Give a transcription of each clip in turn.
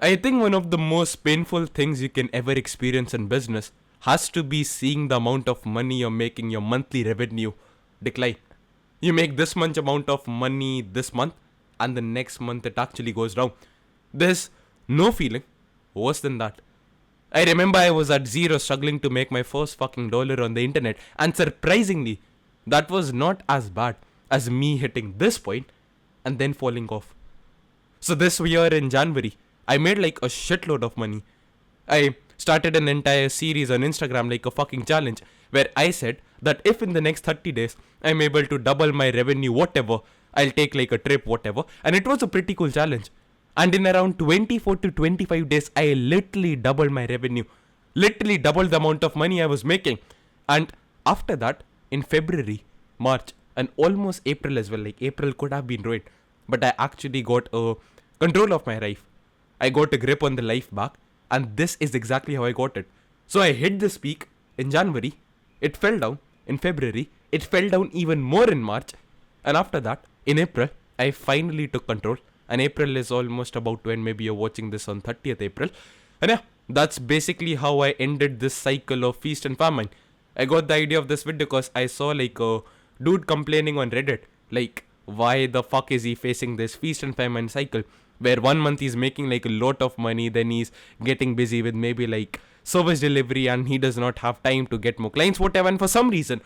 I think one of the most painful things you can ever experience in business has to be seeing the amount of money you're making, your monthly revenue decline. You make this much amount of money this month, and the next month it actually goes down. There's no feeling worse than that. I remember I was at zero struggling to make my first fucking dollar on the internet, and surprisingly, that was not as bad as me hitting this point and then falling off. So this year in January, I made like a shitload of money. I started an entire series on Instagram, like a fucking challenge, where I said that if in the next 30 days I'm able to double my revenue, whatever, I'll take like a trip, whatever. And it was a pretty cool challenge. And in around 24 to 25 days, I literally doubled my revenue. Literally doubled the amount of money I was making. And after that, in February, March, and almost April as well, like April could have been ruined. But I actually got a control of my life. I got a grip on the life back, and this is exactly how I got it. So I hit this peak in January, it fell down in February, it fell down even more in March, and after that, in April, I finally took control. And April is almost about to end, maybe you're watching this on 30th April. And yeah, that's basically how I ended this cycle of feast and famine. I got the idea of this video because I saw like a dude complaining on Reddit, like, why the fuck is he facing this feast and famine cycle? Where 1 month he's making like a lot of money, then he's getting busy with maybe like service delivery and he does not have time to get more clients, whatever. And for some reason,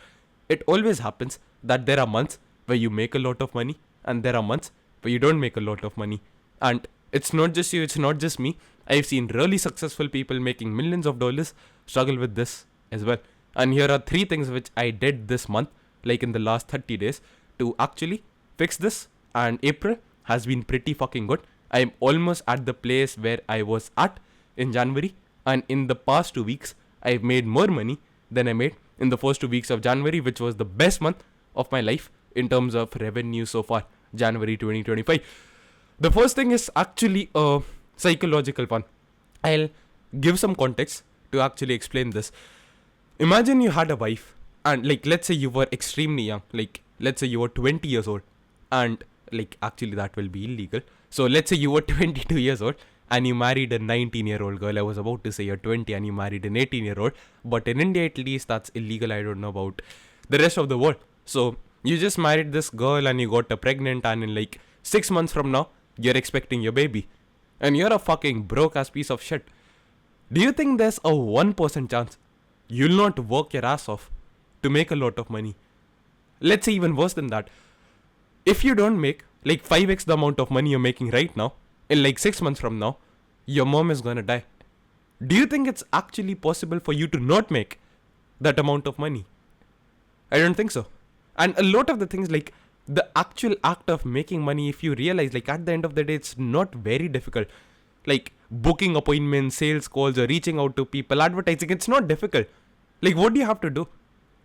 it always happens that there are months where you make a lot of money and there are months where you don't make a lot of money. And it's not just you, it's not just me. I've seen really successful people making millions of dollars struggle with this as well. And here are 3 things which I did this month, like in the last 30 days, to actually fix this. And April has been pretty fucking good. I'm almost at the place where I was at in January. And in the past 2 weeks, I've made more money than I made in the first 2 weeks of January, which was the best month of my life in terms of revenue so far, January 2025. The first thing is actually a psychological one. I'll give some context to actually explain this. Imagine you had a wife, and like, let's say you were extremely young, like, let's say you were 20 years old, and like, actually, that will be illegal. So, let's say you were 22 years old and you married a 19-year-old girl. I was about to say you're 20 and you married an 18-year-old, but in India, at least, that's illegal. I don't know about the rest of the world. So, you just married this girl and you got her pregnant, and in like 6 months from now, you're expecting your baby. And you're a fucking broke ass piece of shit. Do you think there's a 1% chance you'll not work your ass off to make a lot of money? Let's say even worse than that. If you don't make like 5x the amount of money you're making right now, in like 6 months from now, your mom is gonna die. Do you think it's actually possible for you to not make that amount of money? I don't think so. And a lot of the things, like the actual act of making money, if you realize, like at the end of the day, it's not very difficult. Like booking appointments, sales calls, or reaching out to people, advertising, it's not difficult. Like, what do you have to do?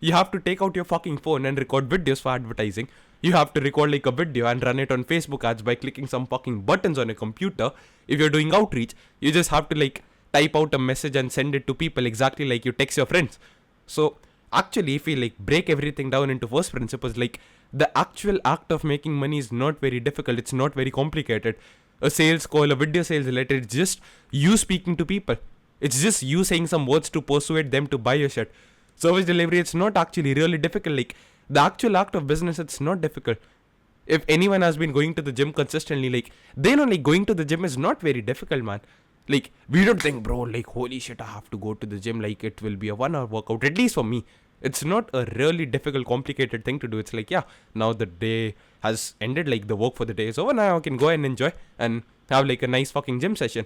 You have to take out your fucking phone and record videos for advertising. You have to record like a video and run it on Facebook ads by clicking some fucking buttons on a computer. If you're doing outreach, you just have to like type out a message and send it to people exactly like you text your friends. So actually, if we like break everything down into first principles, like the actual act of making money is not very difficult. It's not very complicated. A sales call, a video sales letter, it's just you speaking to people. It's just you saying some words to persuade them to buy your shit. Service delivery, it's not actually really difficult. Like the actual act of business, it's not difficult. If anyone has been going to the gym consistently, like they know like going to the gym is not very difficult, man. Like we don't think, bro, like holy shit, I have to go to the gym, like it will be a 1 hour workout. At least for me, it's not a really difficult, complicated thing to do. It's like, yeah, now the day has ended, like the work for the day is over, now I can go and enjoy and have like a nice fucking gym session.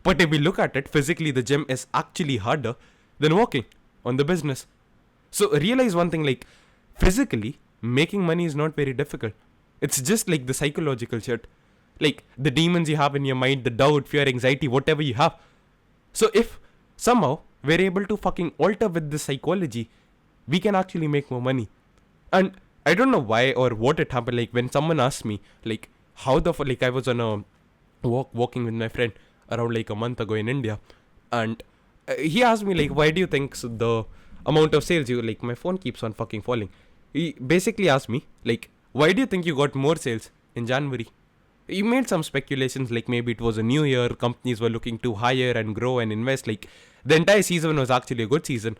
But if we look at it, physically the gym is actually harder than working on the business. So realize one thing, like physically making money is not very difficult. It's just like the psychological shit, like the demons you have in your mind, the doubt, fear, anxiety, whatever you have. So if somehow we're able to fucking alter with the psychology, we can actually make more money. And I don't know why or what it happened. Like when someone asked me, like how the like I was on a walking with my friend around like a month ago in India, and he asked me like, why do you think the amount of sales you like? My phone keeps on fucking falling. He basically asked me like, why do you think you got more sales in January You made some speculations like maybe it was a new year, companies were looking to hire and grow and invest. Like the entire season was actually a good season.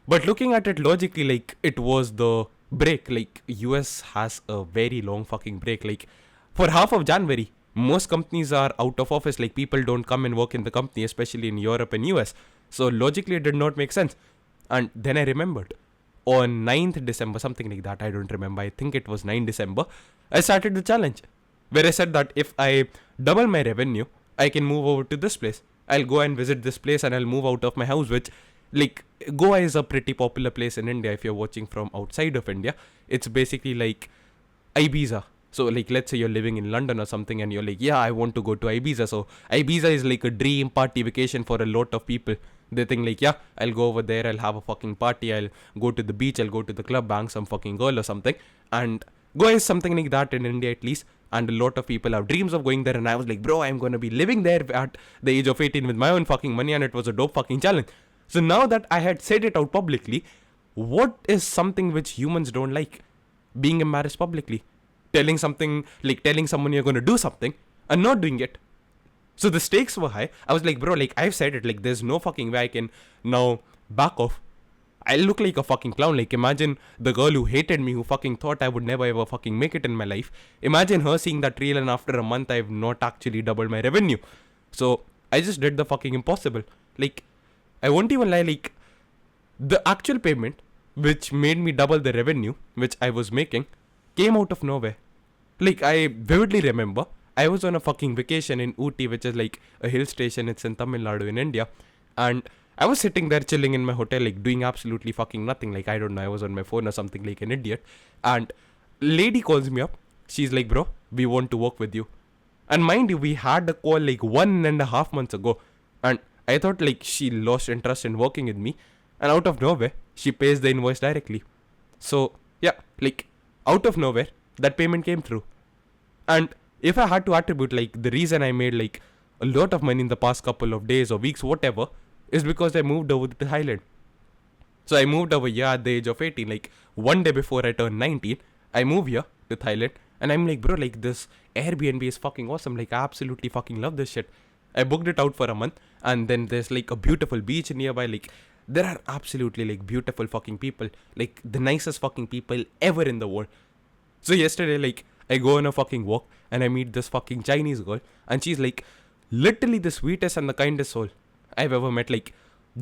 But looking at it logically, like it was the break. Like US has a very long fucking break. Like for half of January, most companies are out of office. Like people don't come and work in the company, especially in Europe and US. So logically, it did not make sense. And then I remembered on 9th December, something like that. I don't remember. I think it was 9 December. I started the challenge where I said that if I double my revenue, I can move over to this place. I'll go and visit this place and I'll move out of my house, which, like, Goa is a pretty popular place in India if you're watching from outside of India. It's basically like Ibiza. So, like, let's say you're living in London or something and you're like, yeah, I want to go to Ibiza. So, Ibiza is like a dream party vacation for a lot of people. They think like, yeah, I'll go over there, I'll have a fucking party, I'll go to the beach, I'll go to the club, bang some fucking girl or something. And Goa is something like that in India at least. And a lot of people have dreams of going there. And I was like, bro, I'm gonna be living there at the age of 18 with my own fucking money. And it was a dope fucking challenge. So now that I had said it out publicly, what is something which humans don't like? Being embarrassed publicly. Telling something, like telling someone you're gonna do something and not doing it. So the stakes were high. I was like, bro, like I've said it, like there's no fucking way I can now back off. I look like a fucking clown. Like imagine the girl who hated me, who fucking thought I would never ever fucking make it in my life. Imagine her seeing that reel and after a month I've not actually doubled my revenue. So I just did the fucking impossible. Like I won't even lie, like the actual payment which made me double the revenue which I was making came out of nowhere. Like I vividly remember I was on a fucking vacation in Ooty, which is like a hill station. It's in Tamil Nadu in India. And I was sitting there chilling in my hotel, like doing absolutely fucking nothing. Like, I don't know, I was on my phone or something like an idiot. And lady calls me up. She's like, bro, we want to work with you. And mind you, we had a call like 1.5 months ago. And I thought like she lost interest in working with me. And out of nowhere, she pays the invoice directly. So, yeah, like out of nowhere, that payment came through. And if I had to attribute like the reason I made like a lot of money in the past couple of days or weeks, whatever, is because I moved over to Thailand. So I moved over here at the age of 18, like one day before I turned 19, I moved here to Thailand. And I'm like, bro, like this Airbnb is fucking awesome. Like I absolutely fucking love this shit. I booked it out for a month and then there's like a beautiful beach nearby. Like there are absolutely like beautiful fucking people. Like the nicest fucking people ever in the world. So yesterday, like I go on a fucking walk and I meet this fucking Chinese girl. And she's like literally the sweetest and the kindest soul I've ever met. Like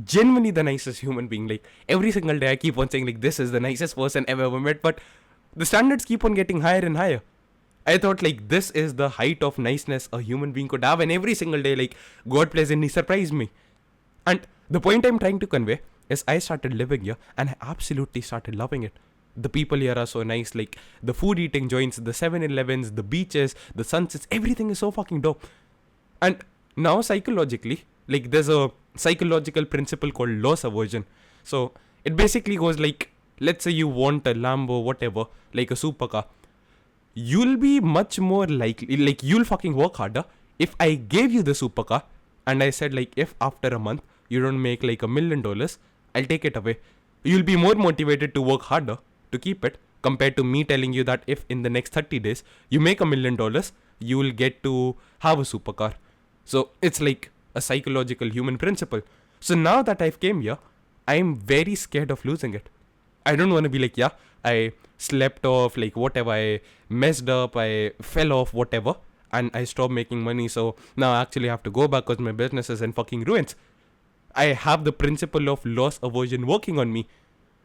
genuinely the nicest human being. Like every single day I keep on saying like this is the nicest person I've ever met. But the standards keep on getting higher and higher. I thought like this is the height of niceness a human being could have. And every single day like God pleasantly surprised me. And the point I'm trying to convey is I started living here and I absolutely started loving it. The people here are so nice, like the food eating joints, the 7-Elevens, the beaches, the sunsets, everything is so fucking dope. And now psychologically, like there's a psychological principle called loss aversion. So it basically goes like, let's say you want a Lambo, whatever, like a supercar. You'll be much more likely, like you'll fucking work harder if I gave you the supercar and I said like if after a month you don't make like $1 million, I'll take it away. You'll be more motivated to work harder to keep it compared to me telling you that if in the next 30 days you make $1 million, you will get to have a supercar. So it's like a psychological human principle. So now that I've came here, I'm very scared of losing it. I don't want to be like, yeah, I slept off, like whatever, I messed up, I fell off, whatever, and I stopped making money. So now I actually have to go back because my business is in fucking ruins. I have the principle of loss aversion working on me.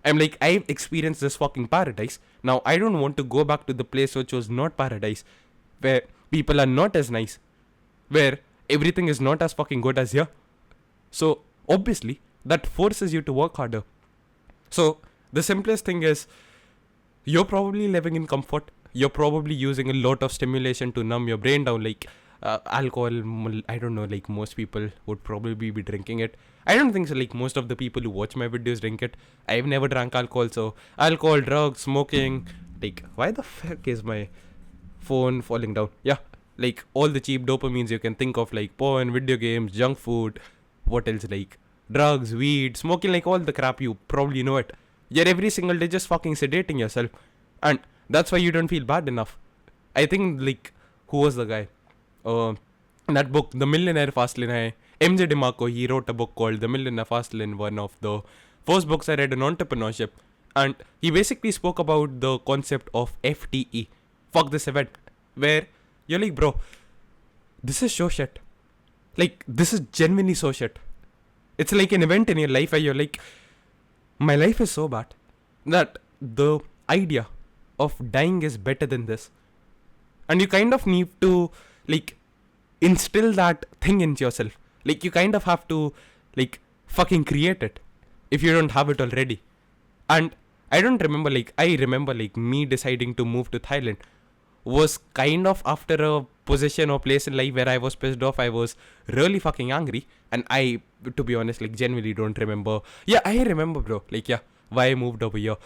I'm like, I've experienced this fucking paradise. Now I don't want to go back to the place which was not paradise, where people are not as nice, where everything is not as fucking good as here. So obviously that forces you to work harder. So the simplest thing is you're probably living in comfort. You're probably using a lot of stimulation to numb your brain down, like alcohol. I don't know, like most people would probably be drinking it. I don't think so, like most of the people who watch my videos drink it. I've never drank alcohol, so alcohol, drugs, smoking, like why the fuck is my phone falling down? Yeah, like all the cheap dopamines you can think of, like porn, video games, junk food, what else, like drugs, weed, smoking, like all the crap, you probably know it. You're every single day just fucking sedating yourself, and that's why you don't feel bad enough. I think like, who was the guy? that book, The Millionaire Fastlane, MJ DeMarco, he wrote a book called The Millionaire Fastlane, one of the first books I read in entrepreneurship. And he basically spoke about the concept of FTE, fuck this event, where you're like, bro, this is so shit. Like, this is genuinely so shit. It's like an event in your life where you're like, my life is so bad that the idea of dying is better than this. And you kind of need to, like, instill that thing into yourself. Like, you kind of have to, like, fucking create it if you don't have it already. And I don't remember, like, I remember, like, me deciding to move to Thailand was kind of after a position or place in life where I was pissed off. I was really fucking angry. And I, to be honest, like, genuinely don't remember. Yeah, I remember, bro. Like, yeah, why I moved over here.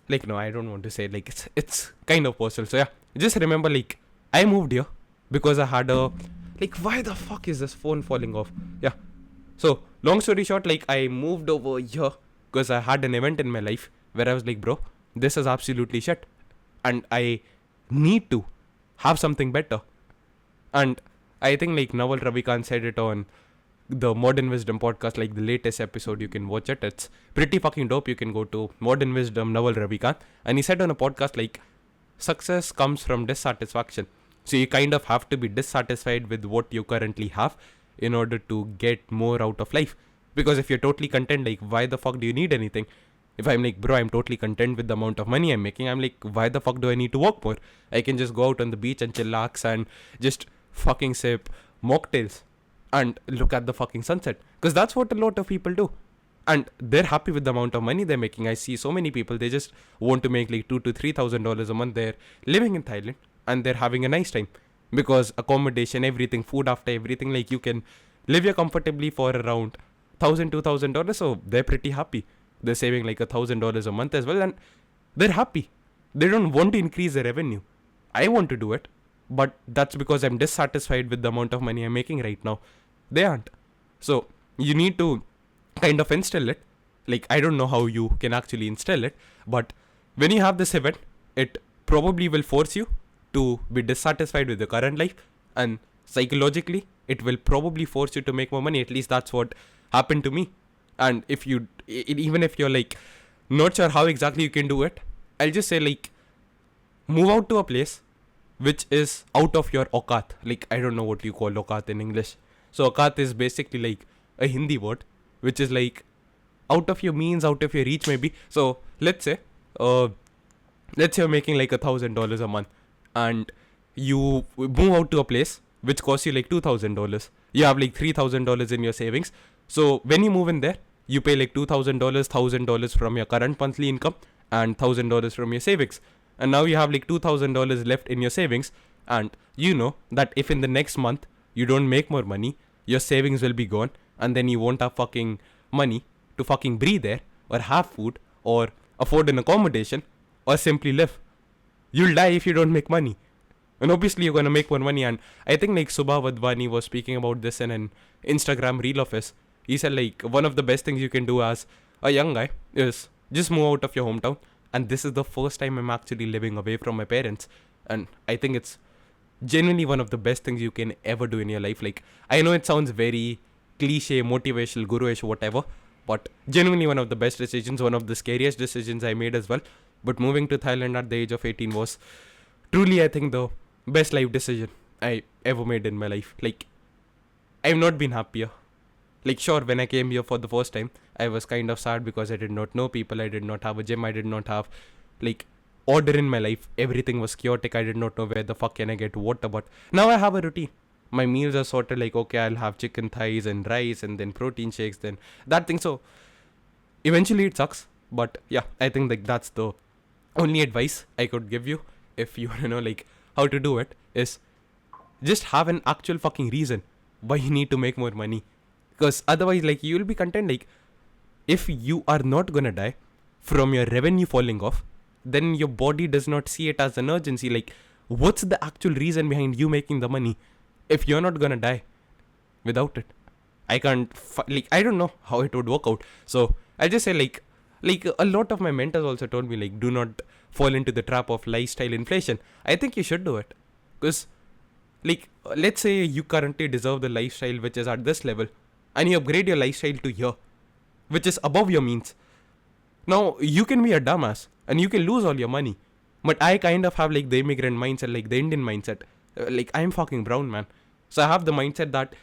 Like, no, I don't want to say, like, it's kind of personal. So, yeah, just remember, like, I moved here because I had a, like, why the fuck is this phone falling off? Yeah. So, long story short, like, I moved over here because I had an event in my life where I was like, bro, this is absolutely shit. And I need to have something better. And I think, like, Naval Ravikant said it on the Modern Wisdom podcast, like the latest episode, you can watch it. It's pretty fucking dope. You can go to Modern Wisdom, Naval Ravikant. And he said on a podcast, like, success comes from dissatisfaction. So you kind of have to be dissatisfied with what you currently have in order to get more out of life. Because if you're totally content, like, why the fuck do you need anything? If I'm like, bro, I'm totally content with the amount of money I'm making, I'm like, why the fuck do I need to work more? I can just go out on the beach and chillax and just fucking sip mocktails and look at the fucking sunset. Because that's what a lot of people do. And they're happy with the amount of money they're making. I see so many people, they just want to make like $2,000 to $3,000 a month. They're living in Thailand and they're having a nice time. Because accommodation, everything, food after everything, like, you can live here comfortably for around $1,000 to $2,000. So they're pretty happy. They're saving like $1,000 a month as well, and they're happy. They don't want to increase their revenue. I want to do it, but that's because I'm dissatisfied with the amount of money I'm making right now. They aren't. So you need to kind of instill it. Like, I don't know how you can actually instill it, but when you have this event, it probably will force you to be dissatisfied with your current life, and psychologically, it will probably force you to make more money. At least that's what happened to me. And if you, even if you're like not sure how exactly you can do it, I'll just say, like, move out to a place which is out of your aukat. Like, I don't know what you call aukat in English. So aukat is basically like a Hindi word, which is like out of your means, out of your reach maybe. So let's say you're making like $1,000 a month, and you move out to a place which costs you like $2,000. You have like $3,000 in your savings. So when you move in there, you pay like $2,000, $1,000 from your current monthly income and $1,000 from your savings. And now you have like $2,000 left in your savings. And you know that if in the next month you don't make more money, your savings will be gone. And then you won't have fucking money to fucking breathe there, or have food, or afford an accommodation, or simply live. You'll die if you don't make money. And obviously you're gonna make more money. And I think like Subha Vadvani was speaking about this in an Instagram reel of his. He said, like, one of the best things you can do as a young guy is just move out of your hometown. And this is the first time I'm actually living away from my parents. And I think it's genuinely one of the best things you can ever do in your life. Like, I know it sounds very cliche, motivational, guru-ish, whatever, but genuinely one of the best decisions, one of the scariest decisions I made as well. But moving to Thailand at the age of 18 was truly, I think, the best life decision I ever made in my life. Like, I've not been happier. Like, sure, when I came here for the first time, I was kind of sad because I did not know people. I did not have a gym. I did not have, like, order in my life. Everything was chaotic. I did not know where the fuck can I get water. But now I have a routine. My meals are sorted, like, okay, I'll have chicken thighs and rice and then protein shakes, then that thing. So eventually it sucks. But yeah, I think like that's the only advice I could give you if you want to know, like, how to do it, is just have an actual fucking reason why you need to make more money. Because otherwise, like, you'll be content. Like, if you are not gonna die from your revenue falling off, then your body does not see it as an urgency. Like, what's the actual reason behind you making the money if you're not gonna die without it? I can't, like, I don't know how it would work out. So I just say, like a lot of my mentors also told me, like, do not fall into the trap of lifestyle inflation. I think you should do it. Because Like, let's say you currently deserve the lifestyle which is at this level, and you upgrade your lifestyle to here, which is above your means. Now, you can be a dumbass and you can lose all your money. But I kind of have like the immigrant mindset, like the Indian mindset. Like, I'm fucking brown, man. So I have the mindset that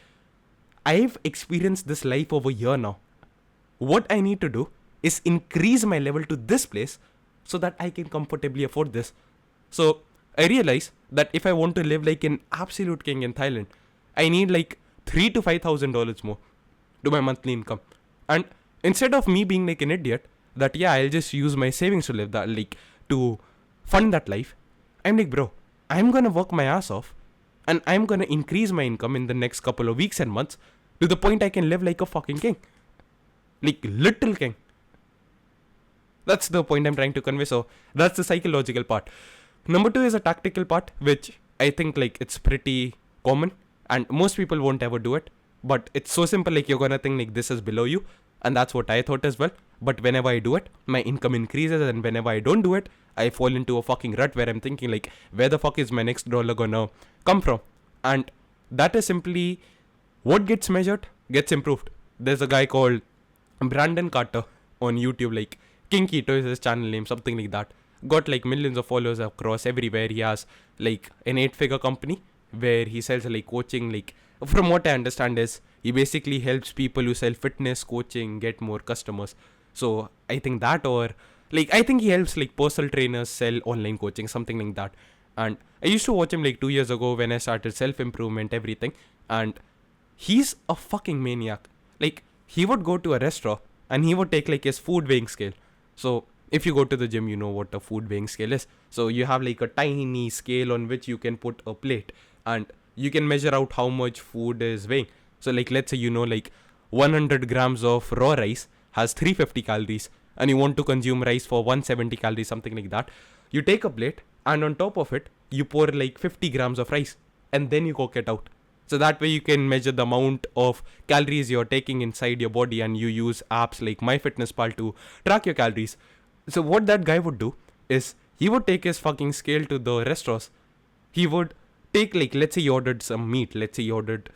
I've experienced this life over here now. What I need to do is increase my level to this place so that I can comfortably afford this. So I realize that if I want to live like an absolute king in Thailand, I need like $3,000 to $5,000 more to my monthly income. And instead of me being like an idiot, that yeah, I'll just use my savings to live that, like to fund that life, I'm like, bro, I'm gonna work my ass off and I'm gonna increase my income in the next couple of weeks and months to the point I can live like a fucking king. Like little king. That's the point I'm trying to convey. So that's the psychological part. Number two is a tactical part, which I think like it's pretty common and most people won't ever do it. But it's so simple, like you're gonna think like this is below you, and that's what I thought as well. But whenever I do it, my income increases, and whenever I don't do it, I fall into a fucking rut where I'm thinking like, where the fuck is my next dollar gonna come from? And that is simply what gets measured gets improved. There's a guy called Brandon Carter on YouTube, like King Keto is his channel name, something like that. Got like millions of followers across everywhere. He has like an 8-figure company where he sells like coaching. Like, from what I understand is he basically helps people who sell fitness coaching get more customers. So I think that, or like I think he helps like personal trainers sell online coaching, something like that. And I used to watch him like 2 years ago when I started self improvement, everything. And he's a fucking maniac. Like, he would go to a restaurant and he would take like his food weighing scale. So if you go to the gym, you know what a food weighing scale is. So you have like a tiny scale on which you can put a plate and you can measure out how much food is weighing. So like, let's say, you know, like 100 grams of raw rice has 350 calories and you want to consume rice for 170 calories, something like that. You take a plate and on top of it, you pour like 50 grams of rice and then you cook it out. So that way you can measure the amount of calories you're taking inside your body, and you use apps like MyFitnessPal to track your calories. So what that guy would do is he would take his fucking scale to the restaurants. He would take like, let's say he ordered some meat. Let's say he ordered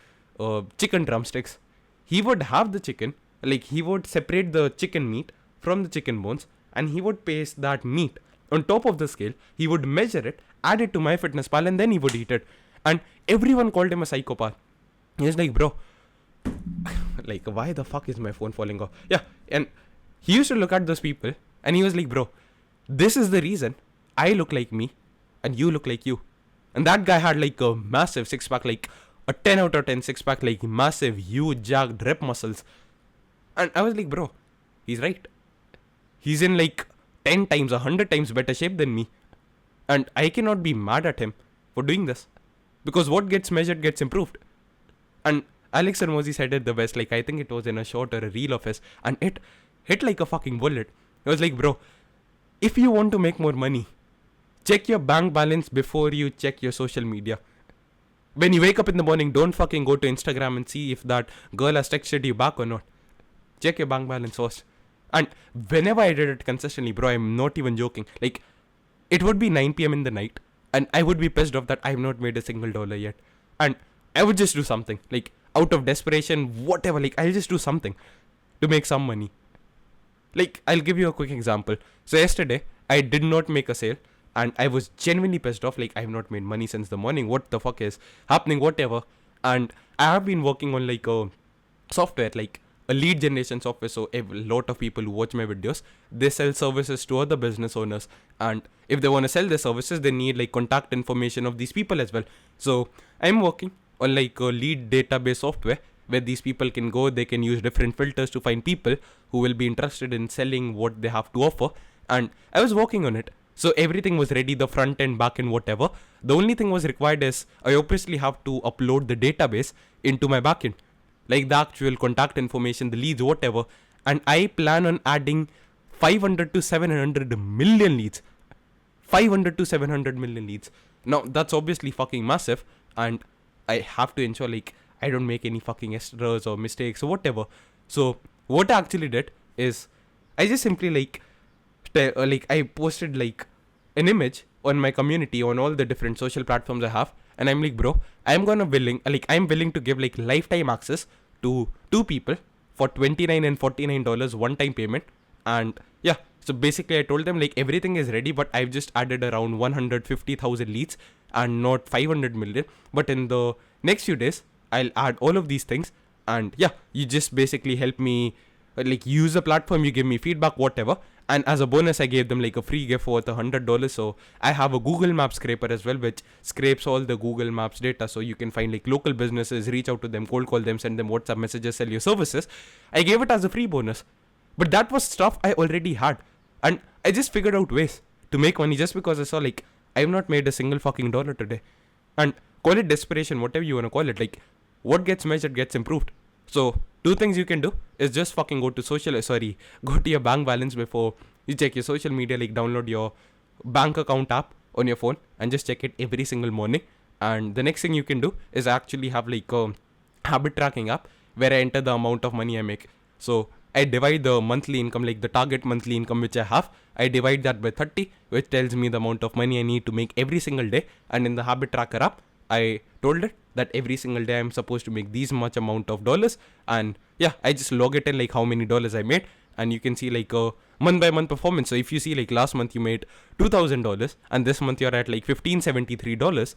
chicken drumsticks. He would have the chicken, like he would separate the chicken meat from the chicken bones, and he would paste that meat on top of the scale. He would measure it, add it to MyFitnessPal, and then he would eat it. And everyone called him a psychopath. He's like, bro, like, why the fuck is my phone falling off? Yeah, and he used to look at those people and he was like, bro, this is the reason I look like me and you look like you. And that guy had like a massive six pack, like a 10 out of 10 six pack, like massive, huge, jagged rep muscles. And I was like, bro, he's right. He's in like 10 times, 100 times better shape than me. And I cannot be mad at him for doing this. Because what gets measured gets improved. And Alex Hormozi said it the best. Like, I think it was in a short or a reel of his. And it hit like a fucking bullet. It was like, bro, if you want to make more money, check your bank balance before you check your social media. When you wake up in the morning, don't fucking go to Instagram and see if that girl has texted you back or not. Check your bank balance first. And whenever I did it consistently, bro, I'm not even joking. Like, it would be 9 p.m. in the night. And I would be pissed off that I have not made a single dollar yet. And I would just do something. Like, out of desperation, whatever. Like, I'll just do something to make some money. Like, I'll give you a quick example. So, yesterday, I did not make a sale. And I was genuinely pissed off. Like, I have not made money since the morning. What the fuck is happening? Whatever. And I have been working on, like, a software. Like, a lead generation software. So a lot of people who watch my videos, they sell services to other business owners, and if they want to sell their services, they need like contact information of these people as well. So I'm working on like a lead database software where these people can go, they can use different filters to find people who will be interested in selling what they have to offer. And I was working on it, so everything was ready, the front end, back end, whatever. The only thing was required is I obviously have to upload the database into my backend, like the actual contact information, the leads, whatever. And I plan on adding 500 to 700 million leads. 500 to 700 million leads. Now, that's obviously fucking massive. And I have to ensure, like, I don't make any fucking errors or mistakes or whatever. So, what I actually did is, I just simply, like, I posted, like, an image on my community on all the different social platforms I have. And I'm like, bro, I'm willing to give like lifetime access to two people for $29 and $49 one time payment. And yeah, so basically I told them like everything is ready, but I've just added around 150,000 leads and not 500 million. But in the next few days, I'll add all of these things. And yeah, you just basically help me like use the platform, you give me feedback, whatever. And as a bonus, I gave them like a free gift worth $100. So I have a Google Maps scraper as well, which scrapes all the Google Maps data. So you can find like local businesses, reach out to them, cold call them, send them WhatsApp messages, sell your services. I gave it as a free bonus. But that was stuff I already had. And I just figured out ways to make money just because I saw like I've not made a single fucking dollar today. And call it desperation, whatever you want to call it. Like what gets measured gets improved. So two things you can do is just fucking go to your bank balance before you check your social media. Like download your bank account app on your phone and just check it every single morning. And the next thing you can do is actually have like a habit tracking app where I enter the amount of money I make. So I divide the monthly income, like the target monthly income which I have, I divide that by 30, which tells me the amount of money I need to make every single day. And in the habit tracker app, I told it that every single day I'm supposed to make these much amount of dollars. And yeah, I just log it in like how many dollars I made. And you can see like a month by month performance. So if you see like last month you made $2,000 and this month you're at like $1,573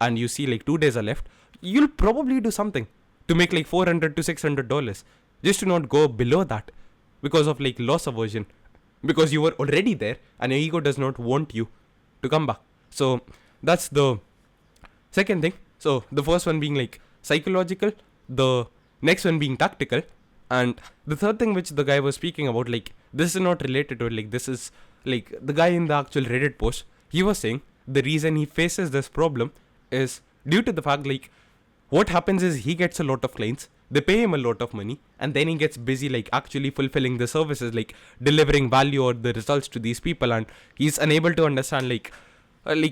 and you see like 2 days are left, you'll probably do something to make like $400 to $600 just to not go below that because of like loss aversion, because you were already there and your ego does not want you to come back. So that's the second thing. So the first one being like psychological, the next one being tactical, and the third thing which the guy was speaking about, like this is not related to it, like this is like the guy in the actual Reddit post, he was saying the reason he faces this problem is due to the fact like what happens is he gets a lot of clients, they pay him a lot of money, and then he gets busy like actually fulfilling the services, like delivering value or the results to these people, and he's unable to understand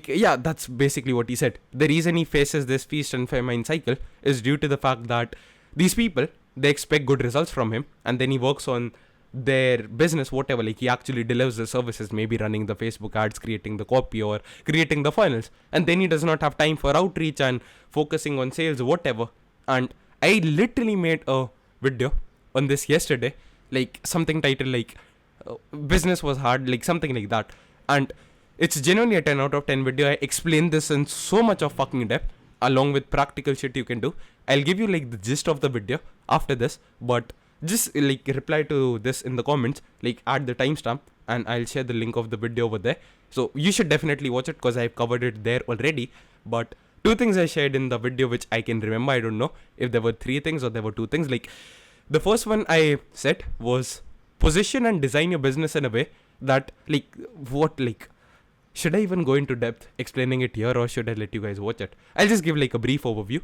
yeah, that's basically what he said. The reason he faces this feast and famine cycle is due to the fact that these people, they expect good results from him, and then he works on their business, whatever, like he actually delivers the services, maybe running the Facebook ads, creating the copy or creating the funnels, and then he does not have time for outreach and focusing on sales, whatever. And I literally made a video on this yesterday, like something titled like business was hard, like something like that. And it's genuinely a 10 out of 10 video. I explained this in so much of fucking depth along with practical shit you can do. I'll give you like the gist of the video after this, but just like reply to this in the comments, like add the timestamp and I'll share the link of the video over there. So you should definitely watch it because I've covered it there already. But two things I shared in the video which I can remember, I don't know if there were three things or there were two things. Like the first one I said was position and design your business in a way that should I even go into depth explaining it here or should I let you guys watch it? I'll just give like a brief overview.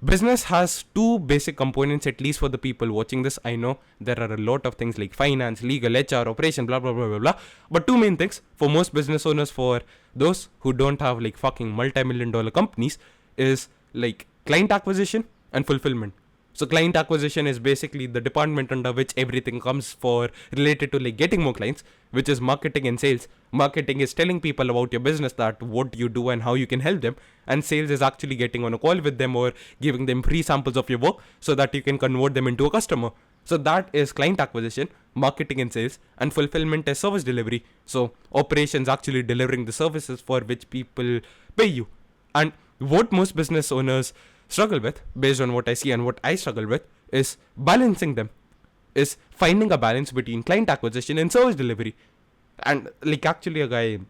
Business has two basic components, at least for the people watching this. I know there are a lot of things like finance, legal, HR, operation, blah, blah, blah, blah, blah. But two main things for most business owners, for those who don't have like fucking multi-million-dollar companies, is like client acquisition and fulfillment. So client acquisition is basically the department under which everything comes for related to like getting more clients, which is marketing and sales. Marketing is telling people about your business, that what you do and how you can help them. And sales is actually getting on a call with them or giving them free samples of your work so that you can convert them into a customer. So that is client acquisition, marketing and sales, and fulfillment is service delivery. So operations actually delivering the services for which people pay you. And what most business owners struggle with, based on what I see and what I struggle with, is balancing them, is finding a balance between client acquisition and service delivery. And like actually a guy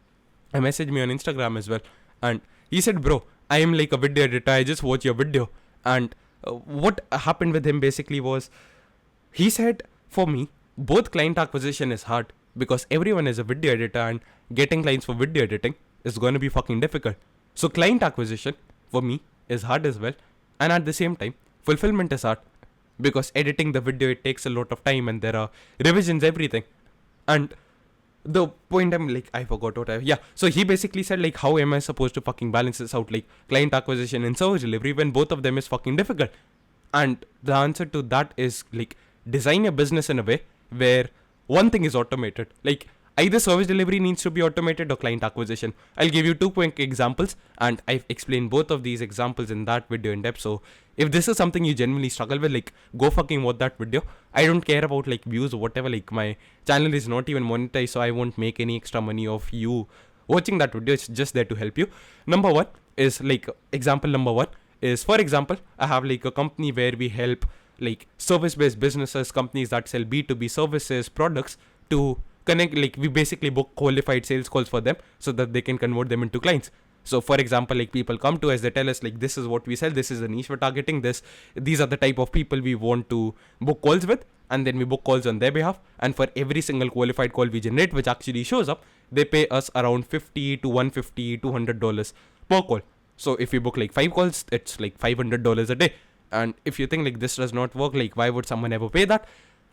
messaged me on Instagram as well, and he said, bro, I am like a video editor, I just watch your video. And what happened with him basically was, he said, for me, both client acquisition is hard because everyone is a video editor and getting clients for video editing is going to be fucking difficult. So client acquisition for me is hard as well, and at the same time fulfillment is hard because editing the video, it takes a lot of time and there are revisions, everything. And the point I'm like, I forgot what so he basically said like, how am I supposed to fucking balance this out, like client acquisition and service delivery, when both of them is fucking difficult? And the answer to that is like, design your business in a way where one thing is automated. Like Either service delivery needs to be automated or client acquisition. I'll give you two quick examples, and I've explained both of these examples in that video in depth. So if this is something you genuinely struggle with, like, go fucking watch that video. I don't care about like views or whatever. Like, my channel is not even monetized, so I won't make any extra money off you watching that video. It's just there to help you. Number one is like, example number one is, for example, I have like a company where we help like service-based businesses, companies that sell B2B services, products, to connect. Like, we basically book qualified sales calls for them so that they can convert them into clients. So for example, like, people come to us, they tell us like, this is what we sell, this is the niche we're targeting, these are the type of people we want to book calls with, and then we book calls on their behalf. And for every single qualified call we generate, which actually shows up, they pay us around $50 to $150, $200 per call. So if we book like 5 calls, it's like $500 a day. And if you think like this does not work, like, why would someone ever pay that?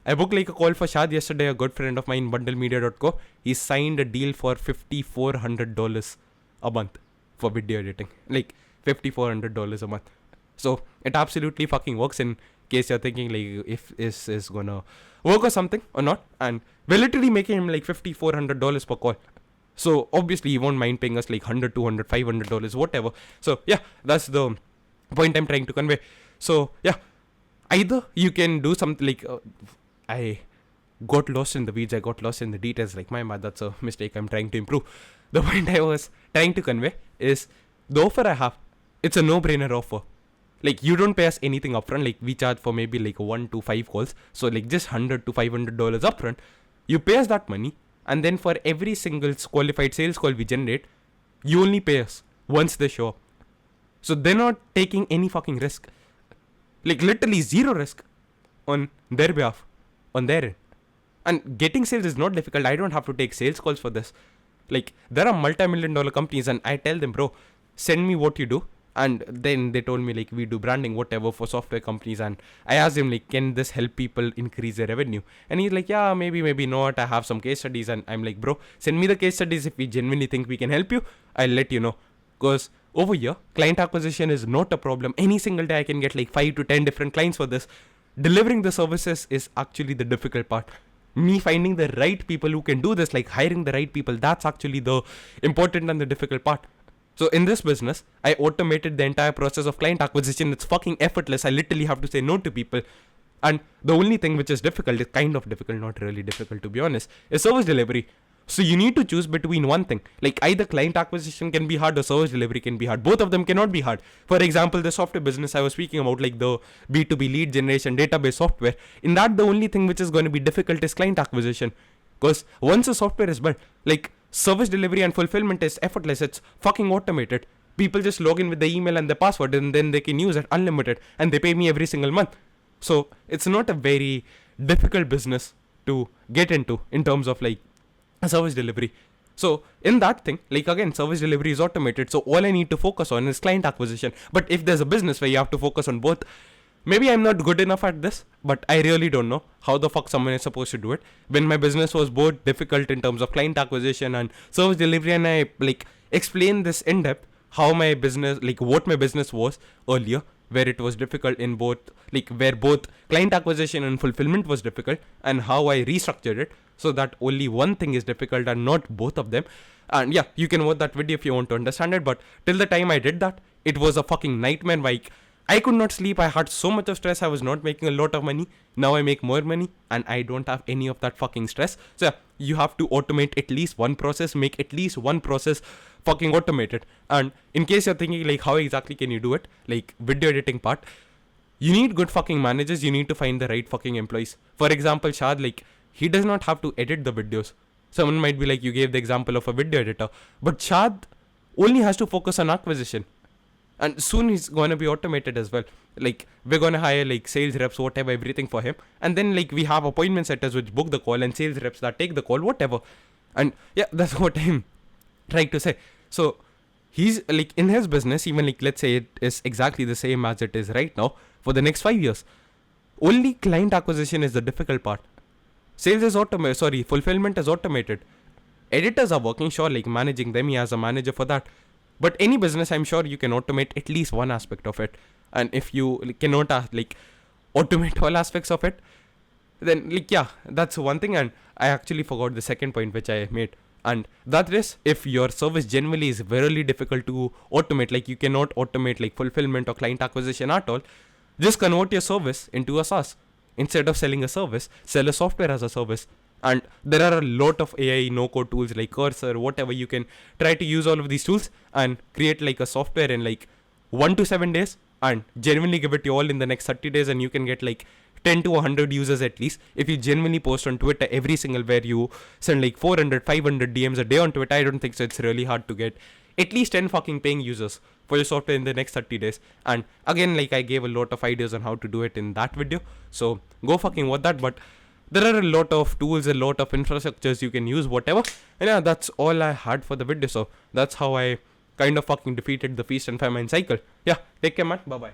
I booked like a call for Shad yesterday, a good friend of mine, bundlemedia.co. He signed a deal for $5,400 a month for video editing. Like, $5,400 a month. So it absolutely fucking works, in case you're thinking like if this is gonna work or something or not. And we're literally making him like $5,400 per call. So obviously he won't mind paying us like $100, $200, $500, whatever. So yeah, that's the point I'm trying to convey. So yeah, either you can do something like, I got lost in the weeds, I got lost in the details, like, my bad, that's a mistake, I'm trying to improve. The point I was trying to convey is, the offer I have, it's a no-brainer offer. Like, you don't pay us anything upfront. Like, we charge for maybe like 1 to 5 calls, so like just $100 to $500 upfront. You pay us that money, and then for every single qualified sales call we generate, you only pay us once they show up. So they're not taking any fucking risk, like literally zero risk on their behalf, on their end. And getting sales is not difficult. I don't have to take sales calls for this. Like, there are multi-million-dollar companies, and I tell them, bro, send me what you do. And then they told me like, we do branding, whatever, for software companies. And I asked him like, can this help people increase their revenue? And he's like, yeah, maybe not, I have some case studies. And I'm like, bro, send me the case studies. If we genuinely think we can help you, I'll let you know. Because over here, client acquisition is not a problem. Any single day I can get like 5 to 10 different clients for this. Delivering the services is actually the difficult part. Me finding the right people who can do this, like hiring the right people, that's actually the important and the difficult part. So in this business, I automated the entire process of client acquisition. It's fucking effortless. I literally have to say no to people. And the only thing which is difficult, is kind of difficult, not really difficult to be honest, is service delivery. So you need to choose between one thing. Like, either client acquisition can be hard or service delivery can be hard. Both of them cannot be hard. For example, the software business I was speaking about, like the B2B lead generation database software, in that the only thing which is going to be difficult is client acquisition. Because once a software is built, like, service delivery and fulfillment is effortless. It's fucking automated. People just log in with the email and the password, and then they can use it unlimited, and they pay me every single month. So it's not a very difficult business to get into in terms of like service delivery. So in that thing, like, again, service delivery is automated, so all I need to focus on is client acquisition. But if there's a business where you have to focus on both, maybe I'm not good enough at this, but I really don't know how the fuck someone is supposed to do it when my business was both difficult in terms of client acquisition and service delivery. And I like explained this in depth, how my business, like what my business was earlier, where it was difficult in both, like where both client acquisition and fulfillment was difficult, and how I restructured it so that only one thing is difficult and not both of them. And yeah, you can watch that video if you want to understand it. But till the time I did that, it was a fucking nightmare. Like, I could not sleep. I had so much of stress. I was not making a lot of money. Now I make more money and I don't have any of that fucking stress. So yeah, you have to automate at least one process, make at least one process fucking automated. And in case you're thinking like, how exactly can you do it? Like, video editing part, you need good fucking managers. You need to find the right fucking employees. For example, Shad, like, he does not have to edit the videos. Someone might be like, you gave the example of a video editor, but Shad only has to focus on acquisition. And soon he's going to be automated as well. Like, we're going to hire like sales reps, whatever, everything for him. And then like we have appointment setters which book the call, and sales reps that take the call, whatever. And yeah, that's what I'm trying to say. So he's like, in his business, even like, let's say it is exactly the same as it is right now for the next 5 years. Only client acquisition is the difficult part. Sales is automated, fulfillment is automated. Editors are working, sure, like managing them, he has a manager for that. But any business, I'm sure you can automate at least one aspect of it. And if you cannot like automate all aspects of it, then like yeah, that's one thing. And I actually forgot the second point which I made, and that is, if your service generally is very difficult to automate, like you cannot automate like fulfillment or client acquisition at all, just convert your service into a SaaS. Instead of selling a service, sell a software as a service. And there are a lot of AI no code tools like Cursor, whatever. You can try to use all of these tools and create like a software in like 1 to 7 days, and genuinely give it to you all in the next 30 days, and you can get like 10 to 100 users at least. If you genuinely post on Twitter every single, where you send like 400 500 DMs a day on Twitter, I don't think so it's really hard to get at least 10 fucking paying users for your software in the next 30 days. And again, like I gave a lot of ideas on how to do it in that video, so go fucking watch that. But there are a lot of tools, a lot of infrastructures you can use, whatever. And yeah, that's all I had for the video. So that's how I kind of fucking defeated the feast and famine cycle. Yeah, take care, man. Bye bye.